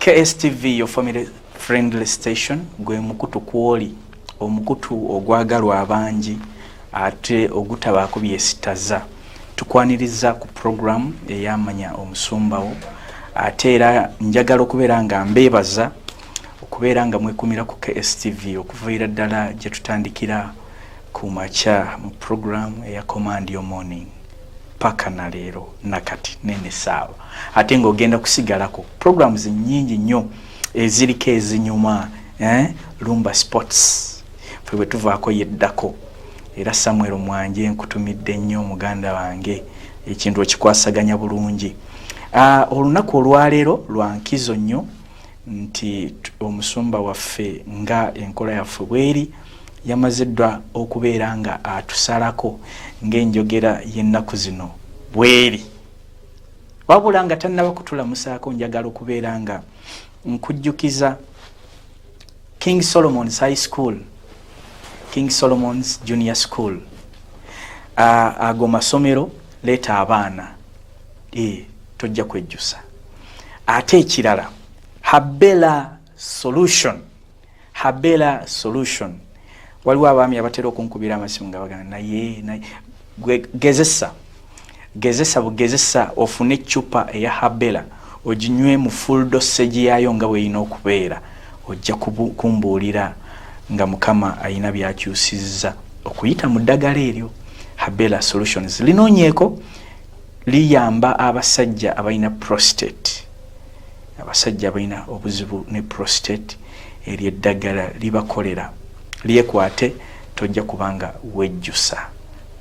KSTV, your family friendly station, gwe mukutu kwoli, omukutu ogwagalwa abangi ate ogutabaako byesitaza. Tukwaniriza ku program eyamanya omusumbawo ate era njagala okubeera nga mbeebaza okubeera nga mwekumira ku KSTV okuviira ddala gye tutandikira ku makya mu program eya Command Your Morning paka na leero nakati nene saawa ate ng'ogenda kusigalako programs nnyingi nnyo eziriko ezinyuma Lumba Sports fwe bwe tuvaako yeddako era Samuel Mwanje nkutumidde nnyo muganda wange ekintu ekikwasaganya bulungi. Olunaku olwaleero lwa nkizo nnyo nti omusumba waffe nga enkola yaffe bweri yamaziddwa okubeera nga atusalako ng'enjogera y'ennaku zino bweri. Wabula nga tannaba kutulamusaako njagala okubeera nga nkujjukiza King Solomon's High School, King Solomon's Junior School. Ago masomero leeta abaana tojja kwejjusa. Ate ekirala Habela Solution. Waliwo abaami abatera okunkubira amasimu nga bagamba naye gezesa ofune eccupa eya Habela oginywe mu full dosage yayo nga bw'erina okubeera ojja kumbuulira nga Mukama ayina byakyusizza okuyita mu ddagala eryo. Habela Solutions linoonyeeko liyamba abasajja abalina prostate, abasajja abalina obuzibu ne prostate eryo eddagala libakolera lyekwate tojja kubanga wejjusa.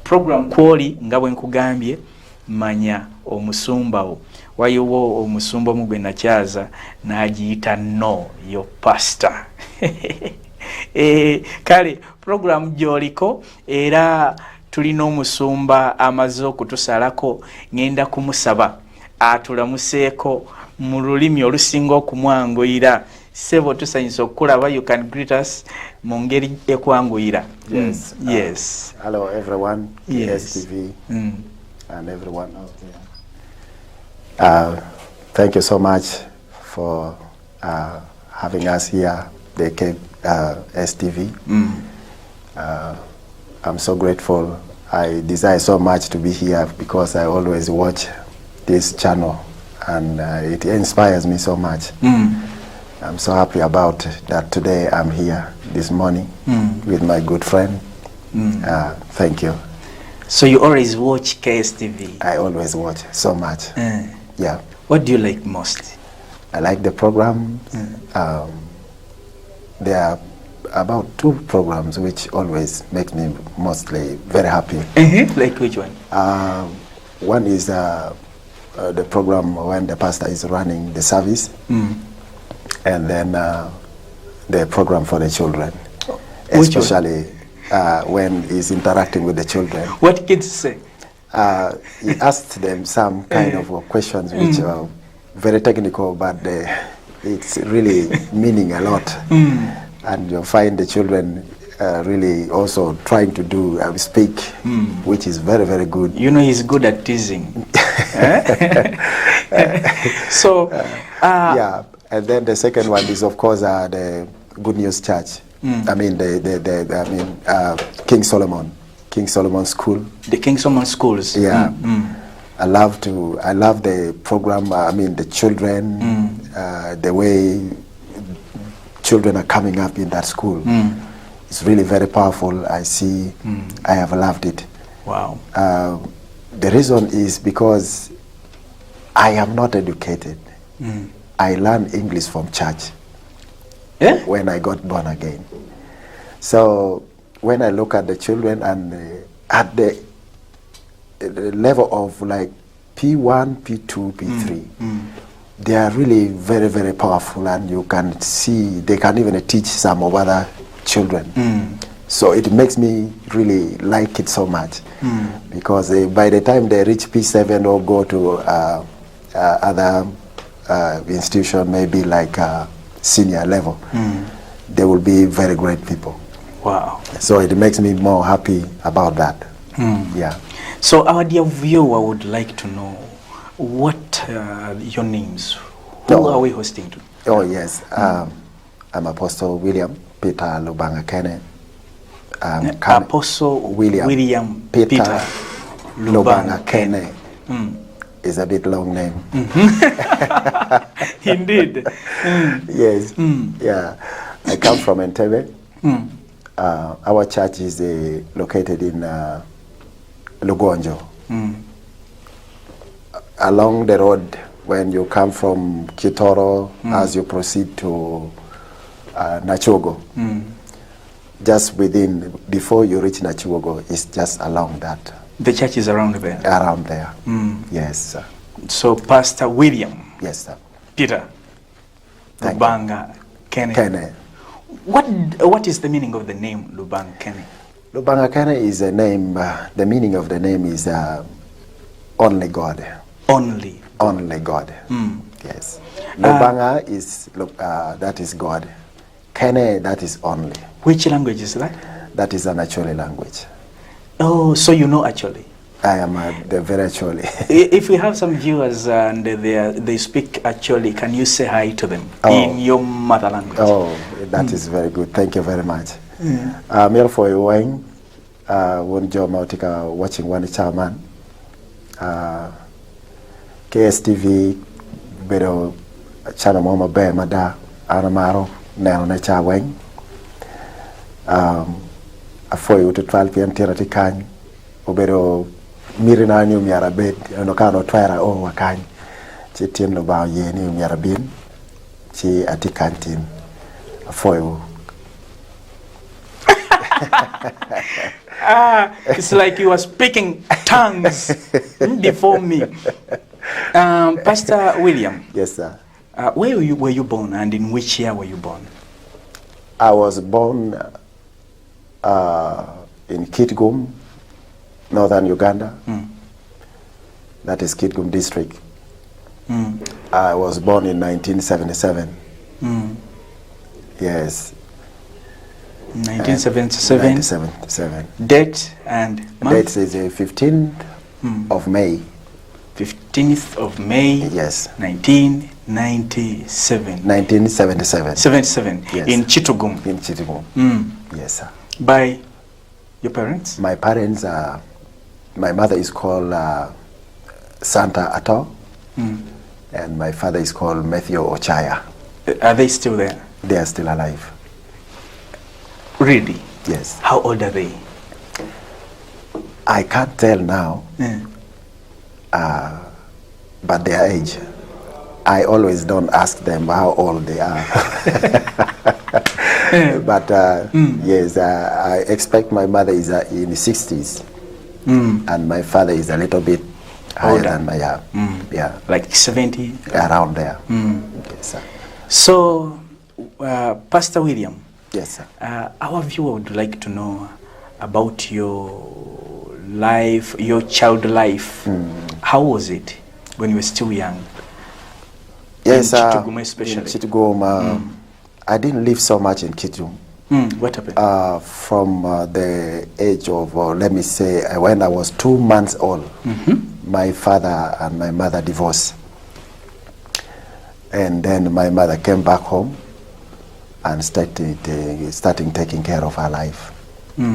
Program kwoli nga bwe nkugambye manya omusumbawo wayiwo omusumba mu gwe nakyaza n'agiyita no yo pastor. Kale program gyoliko era tulina omusumba amaze okutusalako ngenda kumusaba atulamuseeko mu lulimi olusinga okumwanguyira. Sebo tusanyisa okulaba, you can greet us mu ngeri ekwanguyira. Yes. Yes. Hello everyone. Yes. KSTV and everyone out there. Thank you so much for having us here, the STV. I'm so grateful. I desire so much to be here because I always watch this channel and it inspires me so much. I'm so happy about that today I'm here this morning with my good friend. Thank you. So you always watch KSTV? I always watch so much. Yeah. What do you like most? I like the program. There are about 2 programs which always make me mostly very happy. Like which one? One is the program when the pastor is running the service, and then the program for the children, especially when he's interacting with the children. What kids say? He asked them some kind of questions which are very technical, but it's really meaning a lot. And you'll find the children really also trying to do speak, which is very, very good. You know, he's good at teasing. So, yeah. And then the second one is, of course, the Good News Church. I mean, King Solomon School. The King Solomon Schools. Yeah. I love the program. I mean, the children, the way children are coming up in that school. It's really very powerful. I see. I have loved it. Wow. The reason is because I am not educated. I learned English from church when I got born again. So when I look at the children and at the level of like P1, P2, P3, they are really very, very powerful, and you can see they can even teach some of other children. So it makes me really like it so much, because by the time they reach P7 or go to other institution, maybe like senior level, they will be very great people. Wow. So it makes me more happy about that. Yeah. So our dear viewer would like to know what your names. Who are we hosting to? Oh, yes. I'm Apostle William Peter Lubanga Kene. Apostle William Peter Lubanga Kene. Is a bit long name. Indeed. Yes. Yeah. I come from Entebbe. Our church is located in Olugendo. Along the road, when you come from Kitoro, as you proceed to Nachogo, just before you reach Nachogo, it's just along that. The church is around there? Around there. Yes, sir. So Pastor William. Yes, sir. Peter Lubanga Kene. Kene. What is the meaning of the name Lubanga Kene? Lubanga Kene is a name, the meaning of the name is only God. Only? Only God. Yes. Lubanga is, that is God. Kene, that is only. Which language is that? That is an Acholi language. Oh, so you know Acholi? I am the very Acholi. If we have some viewers and they speak Acholi, can you say hi to them in your mother language? Oh, that is very good. Thank you very much. Mel for you, Wayne. One job Mautika watching one chairman. KSTV, Bedo Channel Mama Bear Mada, Anamaro, Nel Nacha Wayne. For you to 12 p.m. Tirati Kany, Obero Mirina New Yarabed, and Okano Twara o Wakany, Chitin Lubao Ye New Yarabin, Chi Atikantin, for you. It's like you were speaking tongues before me. Pastor William. Yes, sir. Where were you born, and in which year were you born? I was born in Kitgum, northern Uganda. That is Kitgum district. I was born in 1977. Yes. 1977. 1977. Date and month? Date is the 15th of May. 15th of May. Yes. 1997. 1977. 77. Yes. In Chitugum. In Chitgum. Yes, sir. By your parents? My parents my mother is called Santa Ato, and my father is called Matthew Ochaya. Are they still there? They are still alive. Really? Yes. How old are they? I can't tell now, but their age. I always don't ask them how old they are. But yes, I expect my mother is in the 60s, and my father is a little bit higher older than my yeah, like 70, around there. Yes, sir. So, Pastor William. Yes, sir. Our viewer would like to know about your life, your child life. How was it when you were still young? Yes, in Chitugum especially. In Chitugum, I didn't live so much in Chitugum. What happened? From the age of, let me say, when I was 2 months old, my father and my mother divorced. And then my mother came back home and starting taking care of her life.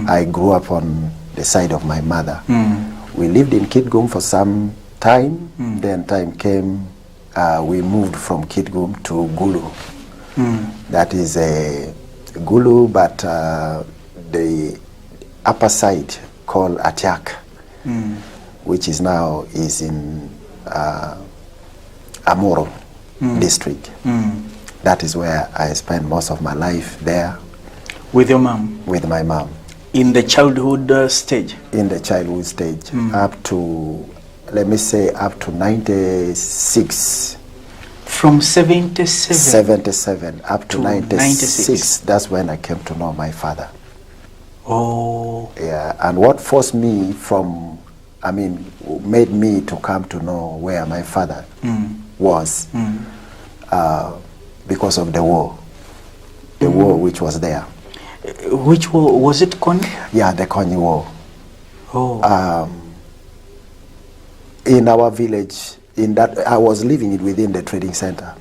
I grew up on the side of my mother. We lived in Kitgum for some time. Then time came, we moved from Kitgum to Gulu. That is a Gulu, but the upper side called Atiak, which is now in Amoro district. That is where I spent most of my life there. With your mom? With my mom. In the childhood stage? In the childhood stage, up to, let me say, up to 96. From 77? 77 up to 96. That's when I came to know my father. Oh. Yeah, and what forced me made me to come to know where my father was, because of the war. The war which was there. Which war? Was it Kony? Yeah, the Kony War. Oh. In our village, I was living within the trading center.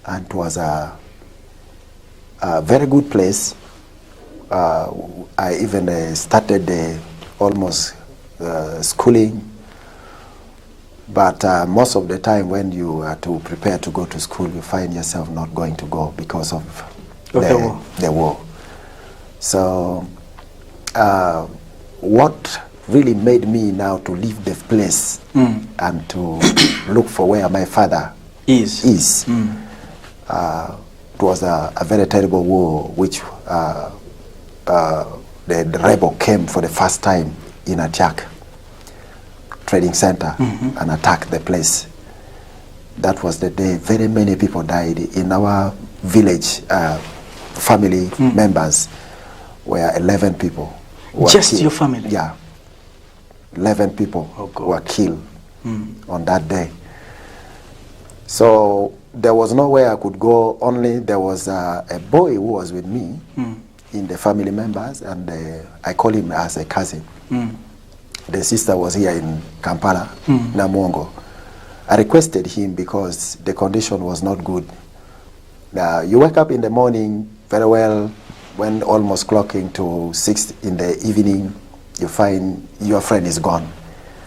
and it was a very good place. I even started almost schooling, but most of the time when you are to prepare to go to school, you find yourself not going to go because of the war. So what really made me now to leave the place and to look for where my father is. It was a very terrible war, which the rebel came for the first time in Atiak trading center and attacked the place. That was the day very many people died. In our village, family members were 11 people. Just killed. Your family? Yeah. 11 people were killed on that day. So there was nowhere I could go, only there was a boy who was with me in the family members, and I call him as a cousin. The sister was here in Kampala, Namongo. I requested him because the condition was not good. You wake up in the morning very well, when almost clocking to 6 in the evening, you find your friend is gone.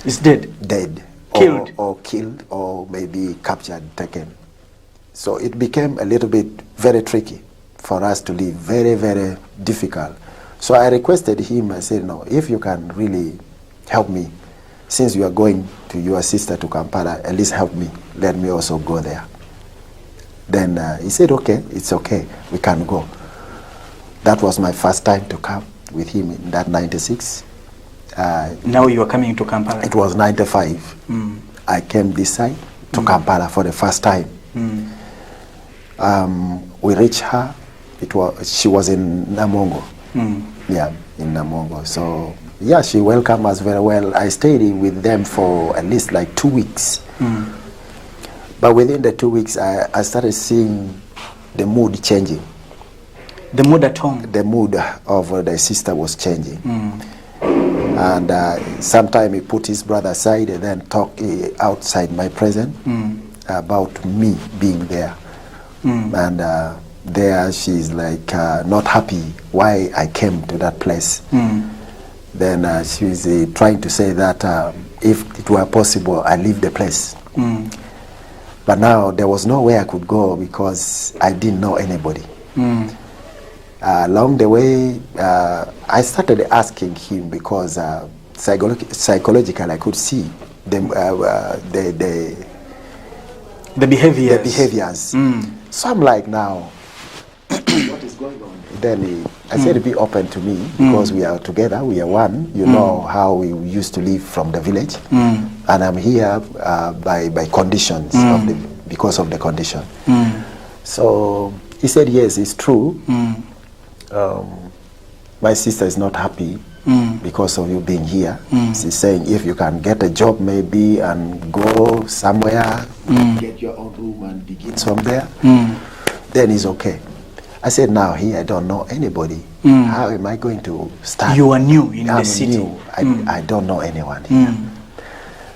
He's dead? Dead. Killed? Or killed, or maybe captured, taken. So it became a little bit very tricky for us to live, very, very difficult. So I requested him, I said, no, if you can really help me, since you are going to your sister to Kampala, at least help me, let me also go there. Then he said, okay, it's okay, we can go. That was my first time to come with him in that 96. Now you are coming to Kampala? It was 95. I came this side to Kampala for the first time. We reached her. She was in Namongo. Yeah, in Namongo. So yeah, she welcomed us very well. I stayed with them for at least like 2 weeks. But within the 2 weeks, I started seeing the mood changing. The mood at home? The mood of the sister was changing. And sometimes he put his brother aside and then talk outside my presence about me being there. And there she's like not happy why I came to that place. Then she's trying to say that if it were possible, I leave the place. But now there was nowhere I could go because I didn't know anybody. Along the way, I started asking him because psychologically I could see the behaviors. So I'm like, now, what is going on? Then I said, be open to me because we are together, we are one. You know how we used to live from the village, and I'm here by conditions because of the condition. So he said, yes, it's true. My sister is not happy because of you being here. She's saying if you can get a job maybe and go somewhere, get your own room and begin from there, then it's okay. I said, now here I don't know anybody. How am I going to start? You are new in the city. New. I don't know anyone here.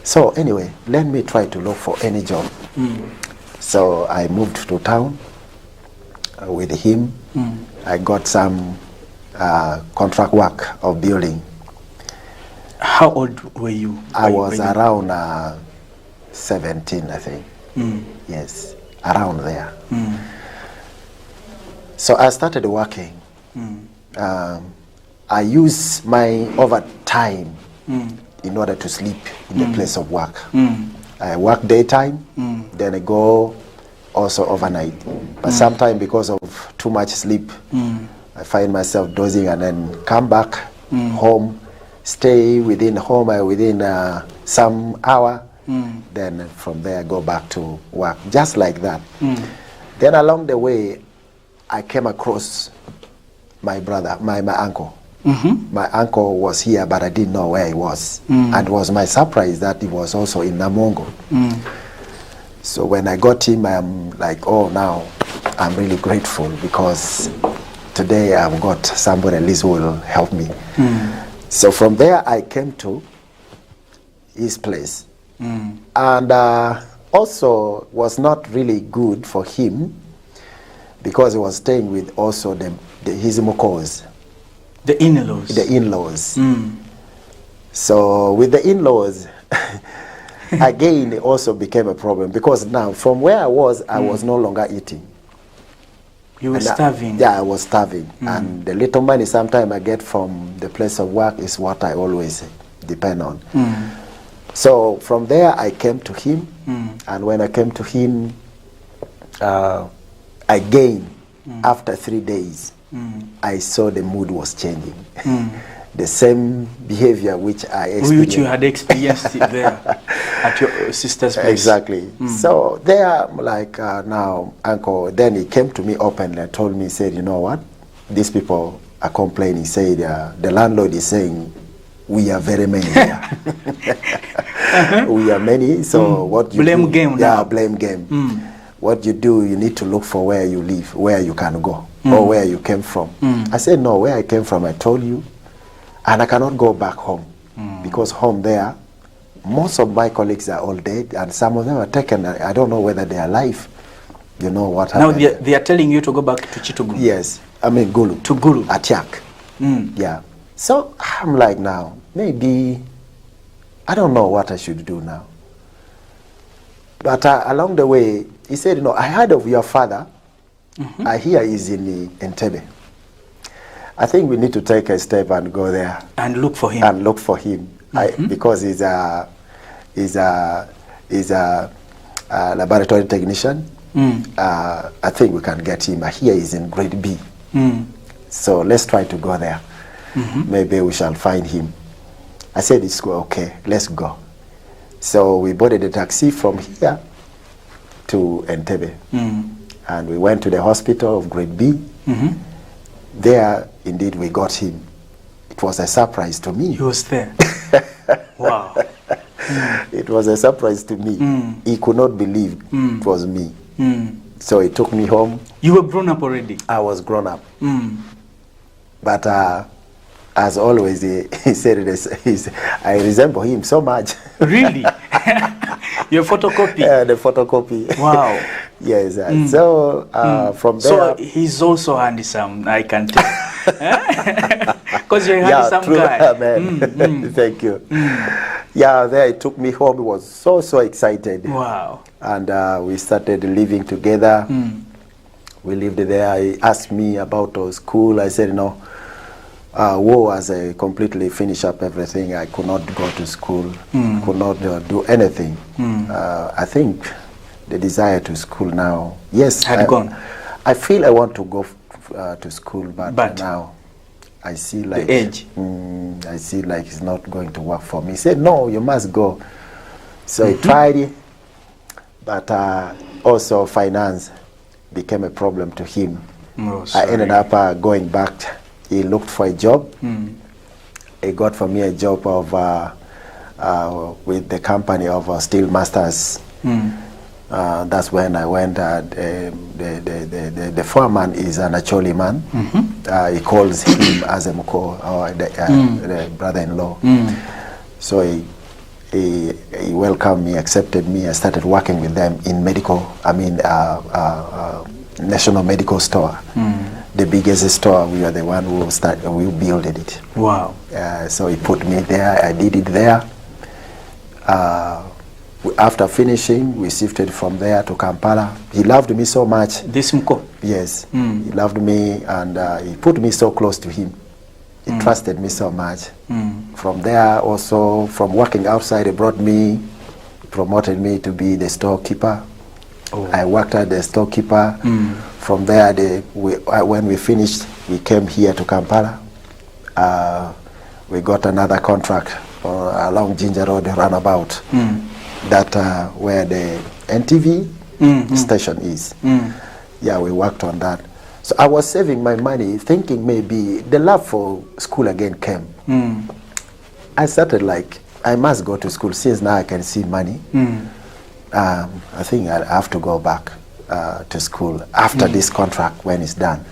So anyway, let me try to look for any job. So I moved to town with him. I got some contract work of building. How old were you? I was around 17, I think. Yes, around there. So I started working. I used my overtime in order to sleep in the place of work. I work daytime, then I go also overnight. But sometimes because of too much sleep, I find myself dozing and then come back home, stay within home within some hour, then from there go back to work, just like that. Then along the way, I came across my brother, my uncle. My uncle was here, but I didn't know where he was. And it was my surprise that he was also in Namongo. So when I got him, I'm like, oh, now I'm really grateful because today I've got somebody at least who will help me. So from there, I came to his place. And also was not really good for him because he was staying with also his mukos. The in-laws. The in-laws. So with the in-laws, again, it also became a problem because now from where I was no longer eating. You were starving? Yeah, I was starving. And the little money sometimes I get from the place of work is what I always depend on. So from there I came to him, and when I came to him, again, after 3 days, I saw the mood was changing. The same behavior which I experienced. Which you had experienced there at your sister's place. Exactly. So there, like now, uncle, then he came to me openly and told me, said, you know what, these people are complaining, said the landlord is saying, we are very many here. We are many, so what you blame do, game yeah, now. Blame game. What you do, you need to look for where you live, where you can go, or where you came from. I said, no, where I came from, I told you, and I cannot go back home, because home there, most of my colleagues are all dead, and some of them are taken. I don't know whether they are alive. You know what happened. Now they are telling you to go back to Chitugulu. Yes, I mean Gulu. To Gulu. Atiak. Yeah. So I'm like, now, maybe, I don't know what I should do now. But along the way, he said, you know, I heard of your father. I hear he's in Entebbe. I think we need to take a step and go there. And look for him. And look for him. Because he's a laboratory technician. I think we can get him. I hear he's in grade B. So let's try to go there. Maybe we shall find him. I said, it's okay, let's go. So we boarded a taxi from here to Entebbe. And we went to the hospital of grade B. There, indeed, we got him. It was a surprise to me. He was there. Wow. It was a surprise to me. He could not believe it was me. So he took me home. You were grown up already? I was grown up. But as always, he said, I resemble him so much. Really? Your photocopy? Yeah, the photocopy. Wow. Yes. So from there... So he's also handsome, I can tell. Because you're a handsome guy. Man. Thank you. Yeah, there he took me home. He was so excited. Wow. And we started living together. We lived there. He asked me about school. I said, no. As I completely finished up everything, I could not go to school, could not do anything. I think the desire to school now, yes, had gone. I feel I want to go to school, but now I see like the age. I see like it's not going to work for me. He said, no, you must go. So I tried it, but also finance became a problem to him. I ended up going back. He looked for a job. He got for me a job of with the company of Steel Masters. That's when I went. The foreman is an Acholi man. He calls him as a Muko, or the brother-in-law. So he welcomed me, accepted me. I started working with them in National Medical Store. The biggest store. We are the one who built it. Wow. So he put me there. I did it there. After finishing, we shifted from there to Kampala. He loved me so much. This Mko? Yes. He loved me, and he put me so close to him. He trusted me so much. From there, also, from working outside, he promoted me to be the storekeeper. I worked at the storekeeper. From there, when we finished, we came here to Kampala. We got another contract along Ginger Road roundabout. That where the NTV station is. Yeah, we worked on that. So I was saving my money, thinking maybe the love for school again came. I started like, I must go to school since now I can see money. I think I have to go back to school after this contract when it's done.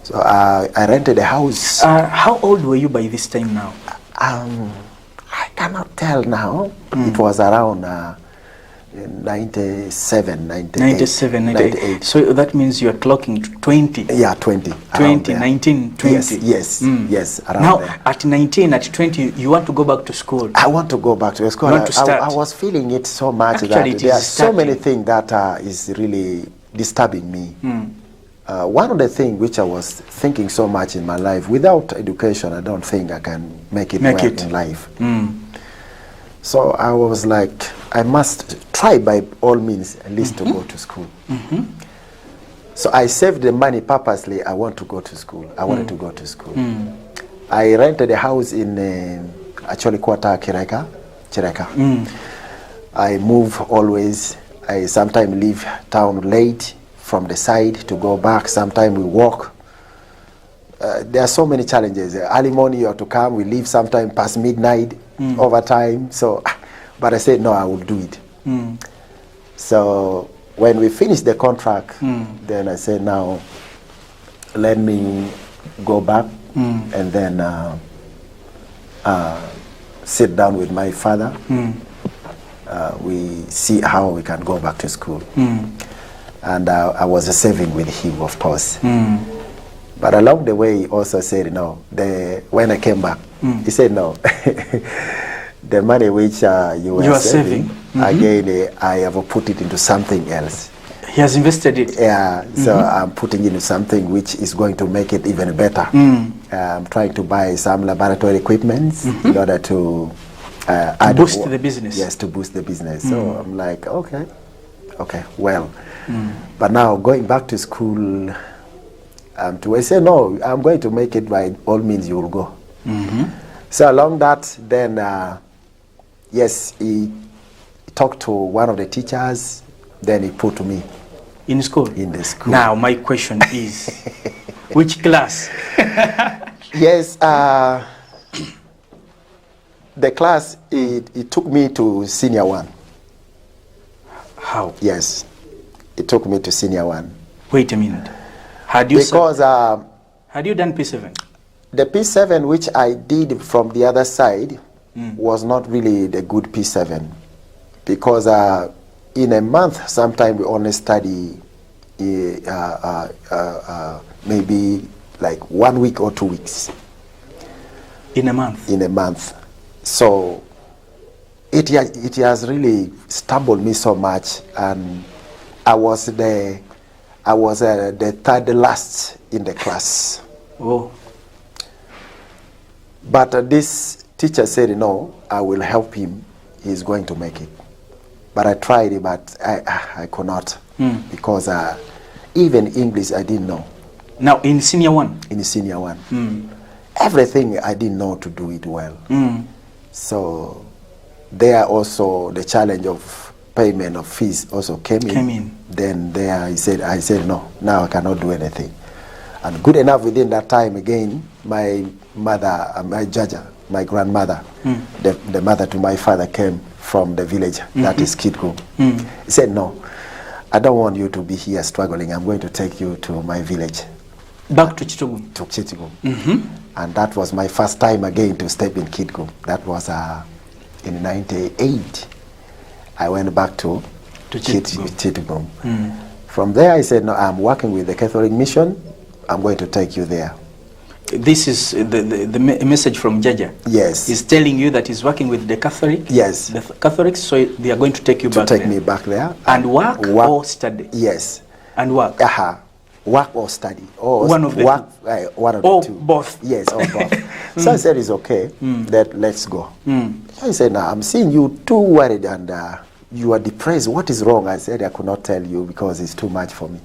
So I rented a house. How old were you by this time now? I cannot tell now. It was around 97, 98. 97, 98. So that means you are clocking 20. Yeah, 20. 20, 19, 20. Yes, around now, there. at 19, at 20, you want to go back to school? I want to go back to school. I was feeling it so much. Actually, that there are so many things that is really disturbing me. One of the things which I was thinking so much in my life, without education, I don't think I can make it in life. So I was like, I must try by all means at least to go to school. So I saved the money purposely. I want to go to school. I wanted to go to school. I rented a house in actually quarter Chireka. I move always. I sometimes leave town late from the side to go back. Sometimes we walk. There are so many challenges. Early morning you have to come. We leave sometime past midnight, overtime. So, but I said no, I will do it. So when we finished the contract, then I said now, let me go back and then sit down with my father. We see how we can go back to school. And I was saving with him, of course. But along the way, he also said, no, when I came back, he said, no, the money which you are saving, again, I have put it into something else. He has invested it. Yeah, so I'm putting it into something which is going to make it even better. I'm trying to buy some laboratory equipment in order to boost the business. Yes, to boost the business. So I'm like, okay, well. But now going back to school, I say, no, I'm going to make it by all means, you will go. So along that, then, yes, he talked to one of the teachers, then he put me. In school? In the school. Now, my question is, which class? Yes, the class, it took me to senior 1. How? Yes, it took me to senior 1. Wait a minute. Had you done P7? The P7 which I did from the other side was not really the good P7, because in a month, sometimes we only study maybe like 1 week or 2 weeks. In a month? In a month. So it has really stumbled me so much, and I was the third last in the class. Oh. But this teacher said, no, I will help him. He's going to make it. But I tried it, but I could not. Because even English I didn't know. Now in senior 1? In senior 1. Everything I didn't know to do it well. So there also the challenge of payment of fees also came in. Then there I said no, now I cannot do anything. And good enough within that time again, my mother, my grandmother, the mother to my father came from the village, that is Kidgum. He said, no, I don't want you to be here struggling. I'm going to take you to my village. Back to Chitugum? To Chitugum. And that was my first time again to step in Kidgum. That was in 98. I went back to Chitugum. From there I said, no, I'm working with the Catholic Mission. I'm going to take you there. This is the message from Jaja. Yes. He's telling you that he's working with the Catholic. Yes. The Catholics, so they are going to take you back there. To take me back there. And work or study? Yes. And work? Work or study. Or one of the two. One of the two. Both? Yes, or both. So I said, it's okay. Let's go. I said, now I'm seeing you too worried and you are depressed. What is wrong? I said, I could not tell you because it's too much for me.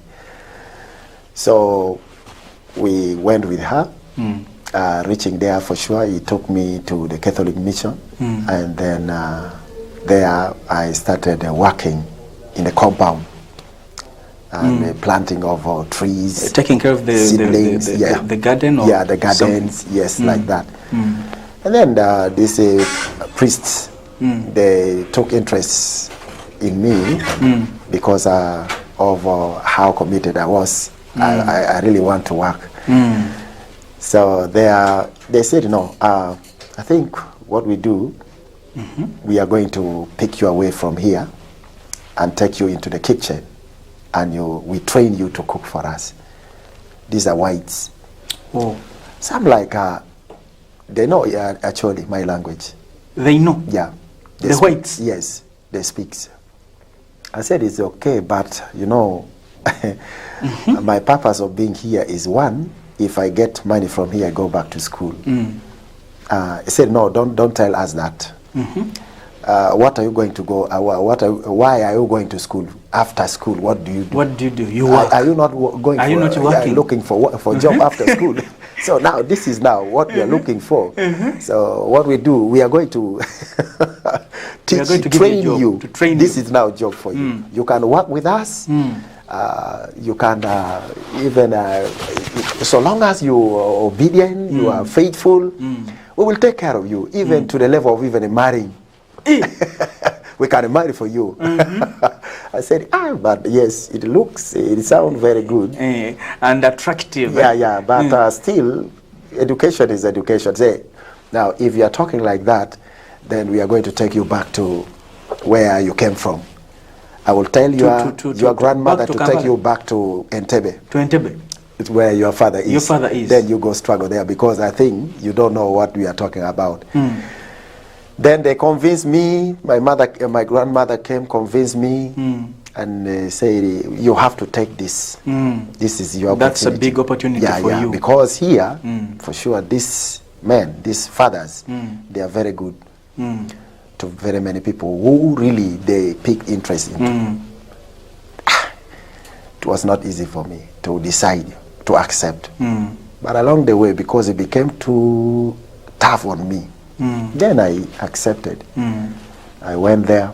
So we went with her. Reaching there for sure, he took me to the Catholic Mission, and then there I started working in the compound and planting of trees, taking care of the garden. Or the gardens, yes, like that. And then these priests, they took interest in me because of how committed I was. I really want to work. So they said, no, I think what we do, we are going to pick you away from here and take you into the kitchen, and we train you to cook for us. These are whites. Oh. Some like, they know actually my language. They know? Yeah. The whites? Yes, they speak. I said, it's okay, but you know, my purpose of being here is one, if I get money from here, I go back to school. I said, no, don't tell us that. What are you going to go, why are you going to school? After school, what do you do? What do you do? You work. Are you not going are for, you not working? Looking for job after school? So now, this is now what we are looking for. So what we do, we are going to train you. This is now a job for you. You can work with us. You can even, so long as you are obedient, you are faithful, we will take care of you, even to the level of even marrying. We can marry for you. I said, but yes, it sounds very good. And attractive. Yeah, but still, education is education. Say, now, if you are talking like that, then we are going to take you back to where you came from. I will tell your grandmother to take you back to Entebbe. To Entebbe? It's where your father is. Your father is. Then you go struggle there, because I think you don't know what we are talking about. Then they convinced me, my grandmother came, convinced me, and said, you have to take this. This is your opportunity. That's a big opportunity for you. Because here, for sure, these men, these fathers, they are very good to very many people who really, they pick interest in. It was not easy for me to decide, to accept. But along the way, because it became too tough on me, then I accepted. I went there.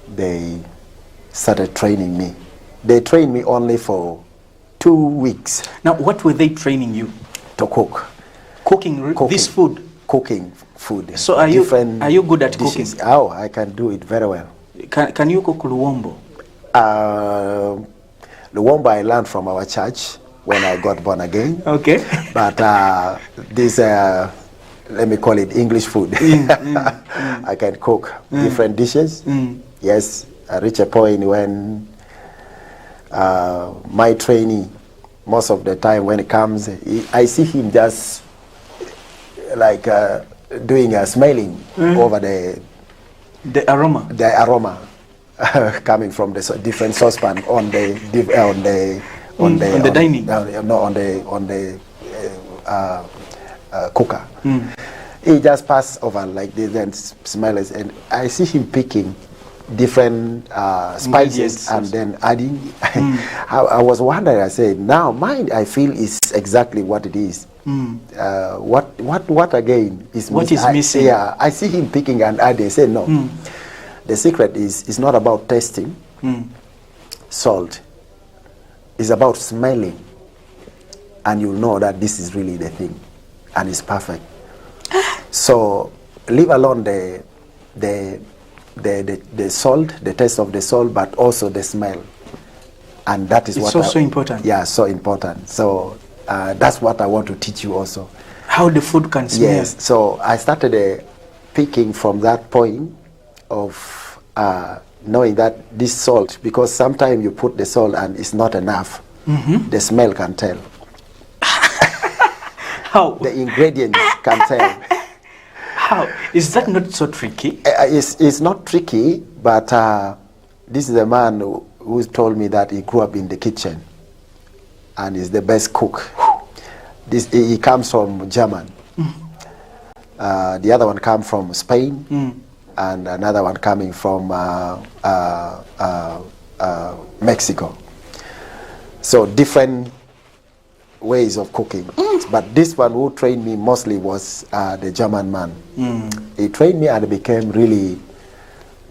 They started training me. They trained me only for 2 weeks. Now, what were they training you? To cook. Cooking this food? Cooking food. So are you good at cooking? Oh, I can do it very well. Can you cook Luwombo? Luwombo I learned from our church when I got born again. Okay. But this, let me call it English food. I can cook different dishes. Yes, I reach a point when my trainee, most of the time when it comes, I see him just like doing a smelling over the aroma. The aroma coming from the different saucepan on the dining. On the cooker. He just passed over like this and smells, and I see him picking different spices and then adding. I was wondering. I said, now mine, I feel is exactly what it is. What again is what is missing? Yeah, I see him picking and adding. I said, no. The secret is not about tasting salt. It's about smelling, and you'll know that this is really the thing, and it's perfect. So leave alone the salt, the taste of the salt, but also the smell, and that is it's also important. Yeah, so important. So that's what I want to teach you also. How the food can smell. Yes. So I started picking from that point of knowing that this salt, because sometimes you put the salt and it's not enough. The smell can tell. How? The ingredients can tell. How? Is that not so tricky? It's not tricky, but this is a man who told me that he grew up in the kitchen and is the best cook. He comes from German. The other one comes from Spain, and another one coming from Mexico. So different ways of cooking. But this one who trained me mostly was the German man. He trained me and became really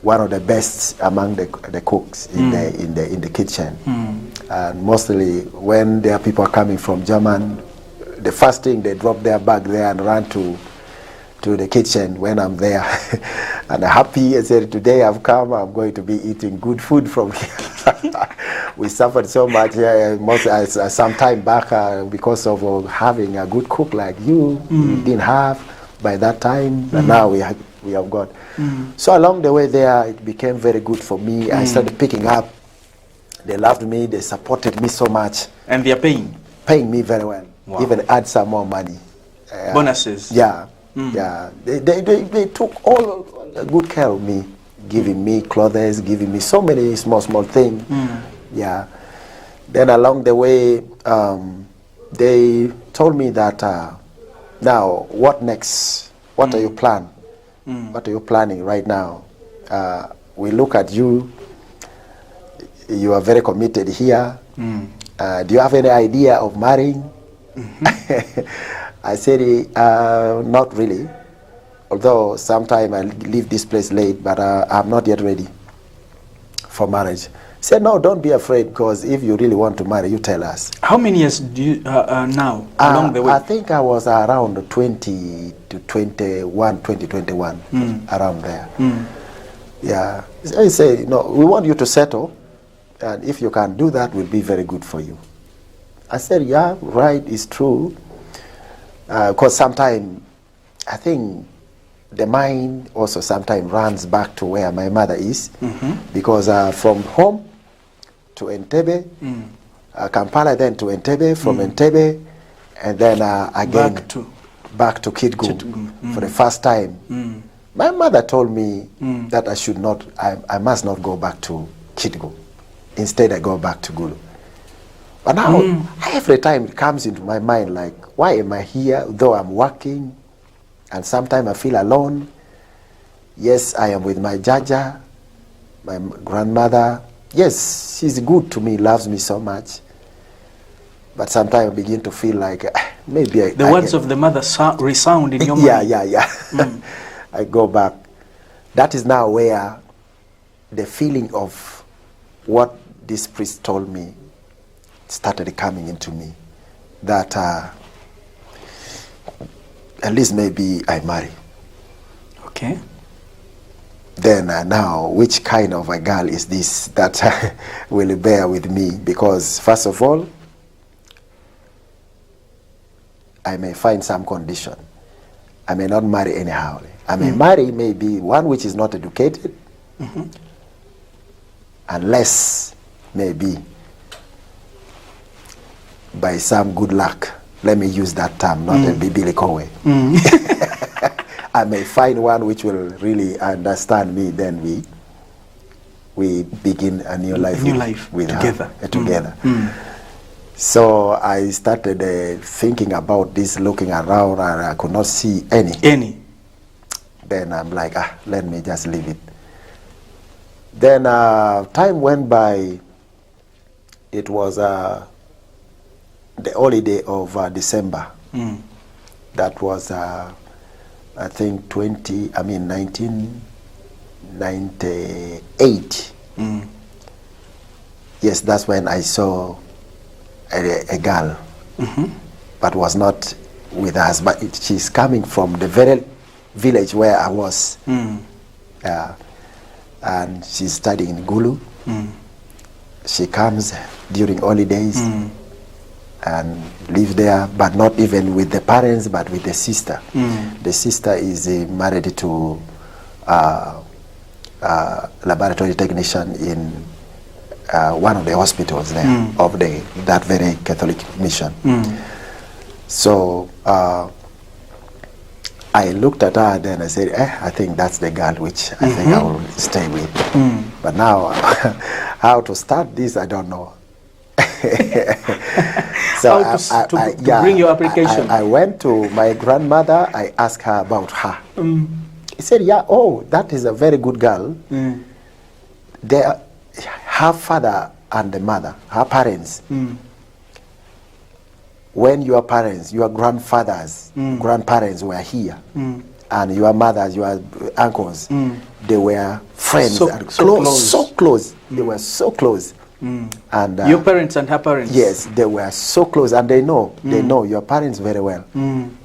one of the best among the cooks in the kitchen. And mostly when there are people coming from German, the first thing they drop their bag there and run to the kitchen when I'm there. And I'm happy. I said, today I've come, I'm going to be eating good food from here. We suffered so much some time back because of having a good cook like you. We didn't have by that time. And now we we have got. So along the way there, it became very good for me. I started picking up. They loved me. They supported me so much. And they are paying? Paying me very well. Wow. Even add some more money. Bonuses? Yeah. Yeah. They took all good care of me, giving me clothes, giving me so many small things. Yeah. Then along the way, they told me that, now, what next? What are you planning? What are you planning right now? We look at you. You are very committed here. Do you have any idea of marrying? I said, not really. Although sometime I leave this place late, but I'm not yet ready for marriage. He said, no, don't be afraid, because if you really want to marry, you tell us. How many years do you now along the way? I think I was around 20 to 21, 2021, around there. Yeah. I say, no, we want you to settle, and if you can do that, will be very good for you. I said, yeah, right, it's true. Because sometimes, I think the mind also sometimes runs back to where my mother is, because from home to Entebbe, Kampala, then to Entebbe, from Entebbe, and then again back to Kitgum for the first time. My mother told me that I should not, I must not go back to Kitgum. Instead, I go back to Gulu. But now, every time it comes into my mind, like, why am I here, though I'm working, and sometimes I feel alone. Yes, I am with my Jaja, my grandmother. Yes, she's good to me, loves me so much. But sometimes I begin to feel like, maybe the words of the mother resound in your mind. Yeah. I go back. That is now where the feeling of what this priest told me started coming into me, that at least maybe I marry. Okay. Then now, which kind of a girl is this that will bear with me? Because first of all, I may find some condition. I may not marry anyhow. I may marry maybe one which is not educated, unless maybe by some good luck. Let me use that term, not a biblical way. I may find one which will really understand me, then we begin a new life with together. Her, together. So I started thinking about this, looking around, and I could not see any. Then I'm like, let me just leave it. Then time went by. It was the holiday of December. That was, I think, 1998. Yes, that's when I saw a girl, but was not with us. But she's coming from the very village where I was. And she's studying in Gulu. She comes during holidays and live there, but not even with the parents, but with the sister. The sister is married to laboratory technician in one of the hospitals there of that very Catholic mission. So I looked at her, then I said, I think that's the girl which I think I will stay with. But now, how to start this, I don't know. So to bring your application. I went to my grandmother, I asked her about her. He said, that is a very good girl. Her father and the mother, her parents, when your parents, your grandfathers, grandparents were here, and your mothers, your uncles, they were friends, so close. They were so close. And your parents and her parents? Yes, they were so close, and they know your parents very well.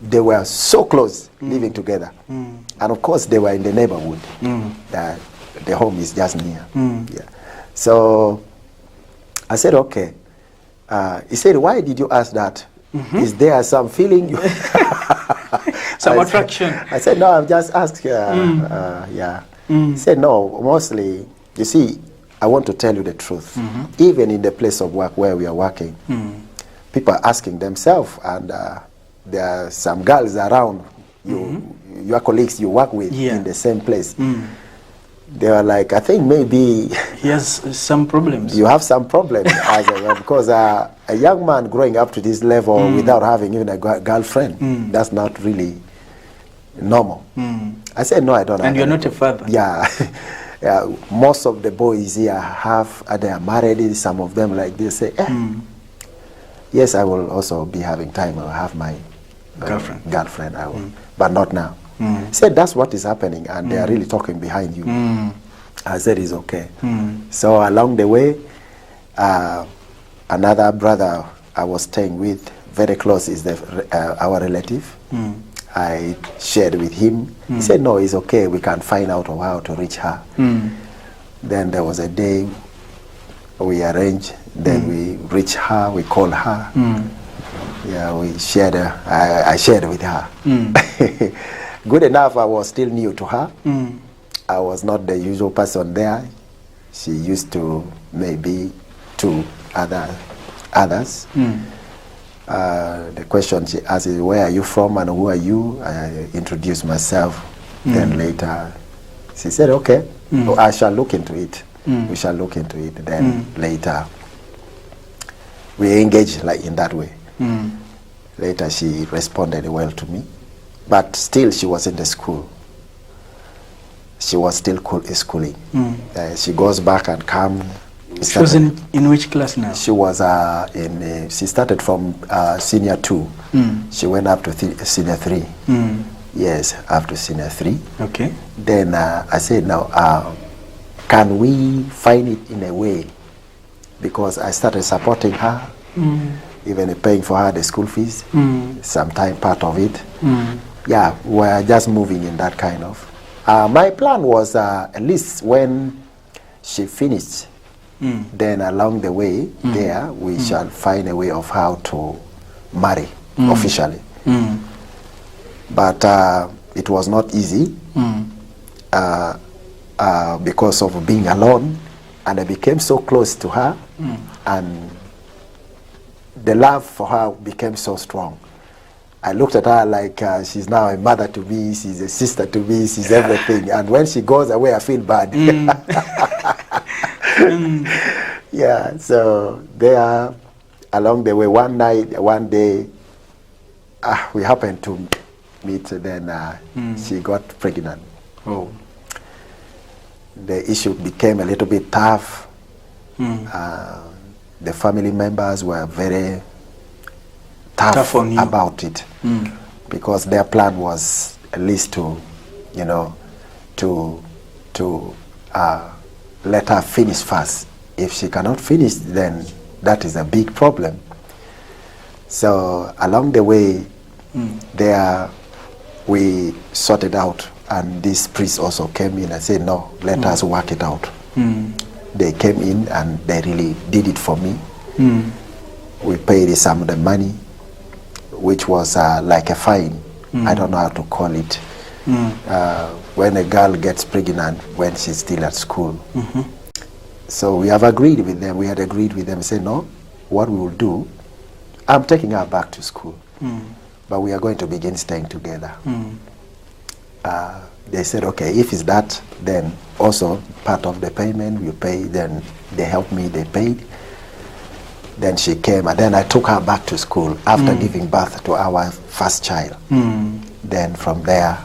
They were so close, living together. And of course, they were in the neighborhood. The home is just near. So I said, okay. He said, why did you ask that? Is there some feeling? Some attraction. I said, no, I've just asked. Yeah. He said, no, mostly, you see, I want to tell you the truth. Even in the place of work where we are working, people are asking themselves, and there are some girls around your colleagues you work with in the same place. They are like, I think maybe he has some problems. You have some problems because a young man growing up to this level without having even a girlfriend, that's not really normal. I said, no, I don't. And you're not a father. Yeah. Yeah, most of the boys here they are married. Some of them, like they say, yes, I will also be having time. I'll have my girlfriend. I will, but not now. Said that's what is happening, and they are really talking behind you. I said it's okay. So along the way, another brother I was staying with, very close, is our relative. I shared with him. He said, no, it's okay. We can find out how to reach her. Then there was a day we arranged. Then we reached her. We called her. Yeah, we shared. I shared with her. Good enough, I was still new to her. I was not the usual person there. She used to maybe to others. The question she asked is, where are you from and who are you? I introduced myself. Then later, she said, okay, I shall look into it. We shall look into it. Then later, we engaged like in that way. Later, she responded well to me. But still, she was in the school. She was still schooling. She goes back and comes. She was in which class now? She was she started from senior 2. She went up to senior 3. Yes, up to senior 3. Okay. Then I said, now, can we find it in a way? Because I started supporting her, even paying for her the school fees, sometime part of it. Yeah, we're just moving in that kind of. My plan was at least when she finished, then along the way there, we shall find a way of how to marry officially. But it was not easy because of being alone, and I became so close to her, and the love for her became so strong. I looked at her like she's now a mother to me, she's a sister to me, she's everything. And when she goes away, I feel bad. Yeah, so there, along the way, one day, we happened to meet, then she got pregnant. Oh. The issue became a little bit tough. The family members were very tough about it, because their plan was at least to, to let her finish first. If she cannot finish, then that is a big problem. So along the way, there we sorted out, and this priest also came in and said, no, let us work it out. They came in and they really did it for me. We paid some of the money, which was like a fine. I don't know how to call it. When a girl gets pregnant when she's still at school. So we have agreed with them. We had agreed with them, say, no, what we will do, I'm taking her back to school, but we are going to begin staying together. They said, okay, if it's that, then also part of the payment you pay, then they helped me, they paid. Then she came, and then I took her back to school after giving birth to our first child. Then from there,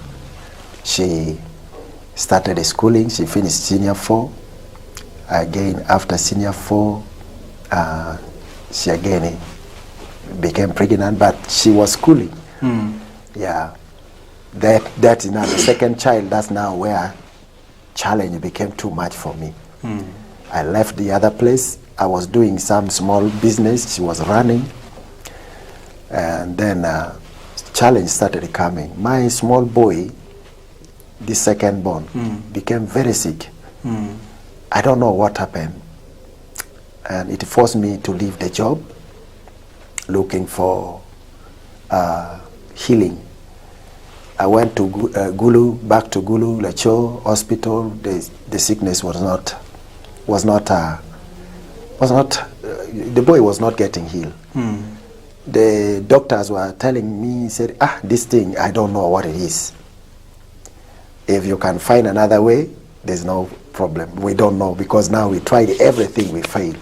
she started the schooling. She finished senior 4. Again, after senior 4, she again became pregnant, but she was schooling. Yeah, that is now the second child. That's now where challenge became too much for me. I left the other place. I was doing some small business she was running, and then challenge started coming. My small boy, the second born, became very sick. I don't know what happened, and it forced me to leave the job, looking for healing. I went to Gulu, back to Gulu, Lecho Hospital. The sickness was not, the boy was not getting healed. The doctors were telling me, said, this thing, I don't know what it is. If you can find another way, there's no problem. We don't know, because now we tried everything, we failed.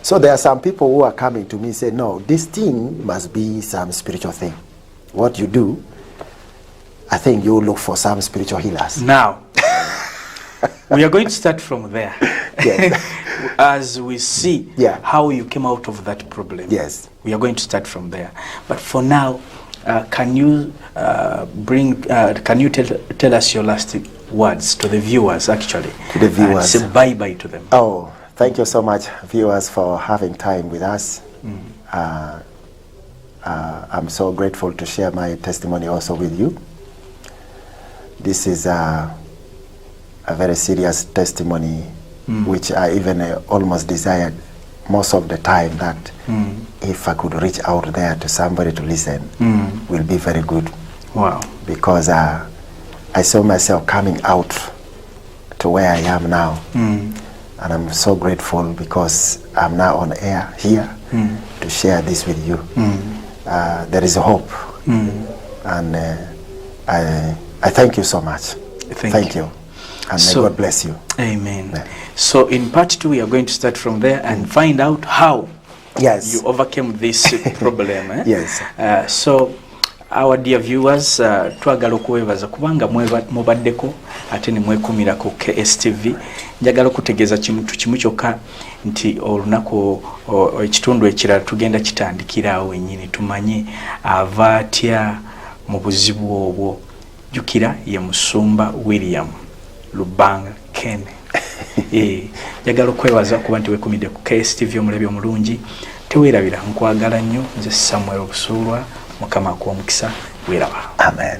So there are some people who are coming to me and say, no, this thing must be some spiritual thing. What you do, I think you look for some spiritual healers. Now, we are going to start from there. Yes. As we see how you came out of that problem. Yes. We are going to start from there. But for now, can you tell us your last words to the viewers, actually? To the viewers. Say bye-bye to them. Oh, thank you so much, viewers, for having time with us. I'm so grateful to share my testimony also with you. This is a very serious testimony, which I even almost desired most of the time that if I could reach out there to somebody to listen, will be very good. Wow. Because I saw myself coming out to where I am now. And I'm so grateful because I'm now on air here to share this with you. There is a hope. And I thank you so much. Thank you. And may God bless you. Amen. So in part 2, we are going to start from there and find out how you overcame this problem. Yes. So our dear viewers, twagala okwebaza kubanga mubaddeko ate ne mwekumira ku KSTV. Njagala okutegeeza kintu kimu kyokka nti olunaku ekitundu ekirala tugenda kitandikira awo wennyini tumanye ava atya mu buzibu obwo. Jukira ye Musumba William Lubanga Ken. Njagala okwebaza kuba nti wekumidde ku KSTV omulabi omulungi. Teweerabira, nkwagala nnyo. Nze Samuel Obusuulwa. Mukama akuwa omukisa. Weeraba. Amen.